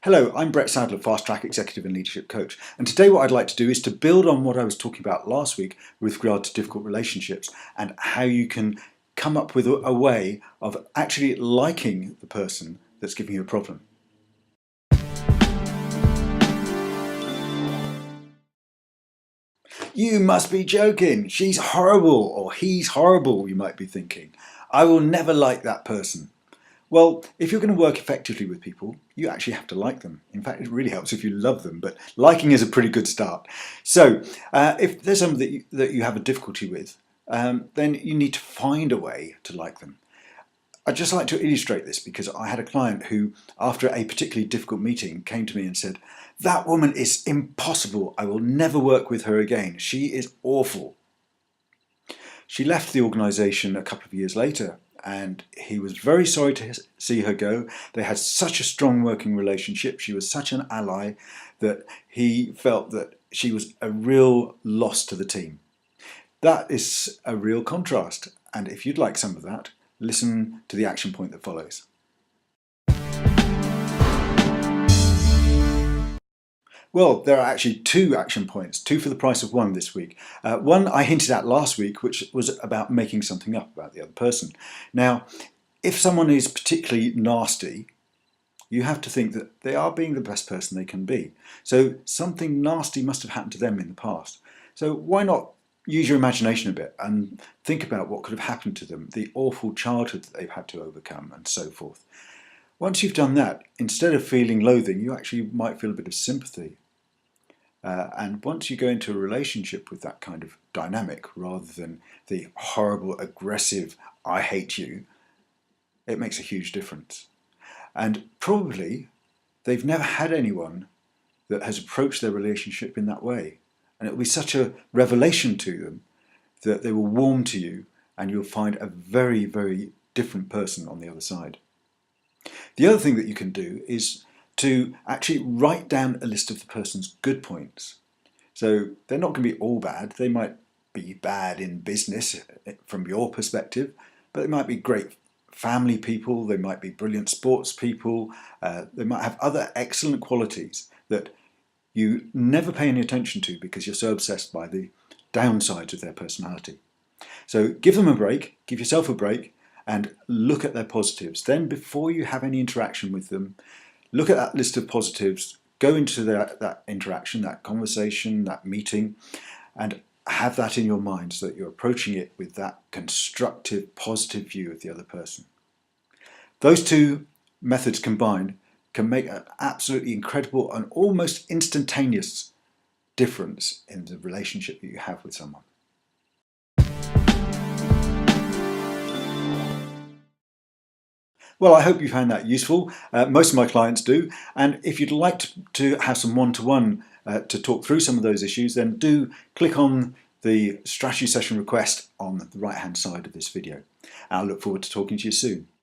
Hello, I'm Brett Sadler, Fast Track Executive and Leadership Coach, and today what I'd like to do is to build on what I was talking about last week with regard to difficult relationships and how you can come up with a way of actually liking the person that's giving you a problem. You must be joking, she's horrible, or he's horrible, you might be thinking. I will never like that person. Well, if you're going to work effectively with people, you actually have to like them. In fact, it really helps if you love them, but liking is a pretty good start. So if there's something that you have a difficulty with, then you need to find a way to like them. I'd just like to illustrate this because I had a client who, after a particularly difficult meeting, came to me and said, "That woman is impossible. I will never work with her again. She is awful." She left the organisation a couple of years later, and he was very sorry to see her go. They had such a strong working relationship. She was such an ally that he felt that she was a real loss to the team. That is a real contrast, and if you'd like some of that, listen to the action point that follows. Well, there are actually two action points, two for the price of one this week. One I hinted at last week, which was about making something up about the other person. Now, if someone is particularly nasty, you have to think that they are being the best person they can be. So something nasty must have happened to them in the past. So why not use your imagination a bit and think about what could have happened to them, the awful childhood that they've had to overcome, and so forth. Once you've done that, instead of feeling loathing, you actually might feel a bit of sympathy. And once you go into a relationship with that kind of dynamic, rather than the horrible, aggressive, I hate you, it makes a huge difference. And probably they've never had anyone that has approached their relationship in that way. And it will be such a revelation to them that they will warm to you and you'll find a very, very different person on the other side. The other thing that you can do is to actually write down a list of the person's good points. So they're not going to be all bad. They might be bad in business from your perspective, but they might be great family people, they might be brilliant sports people, they might have other excellent qualities that you never pay any attention to because you're so obsessed by the downsides of their personality. So give them a break, give yourself a break, and look at their positives. Then before you have any interaction with them, look at that list of positives, go into that interaction, that conversation, that meeting, and have that in your mind so that you're approaching it with that constructive, positive view of the other person. Those two methods combined can make an absolutely incredible and almost instantaneous difference in the relationship that you have with someone. Well, I hope you found that useful. Most of my clients do. And if you'd like to have some one-to-one to talk through some of those issues, then do click on the strategy session request on the right-hand side of this video. I look forward to talking to you soon.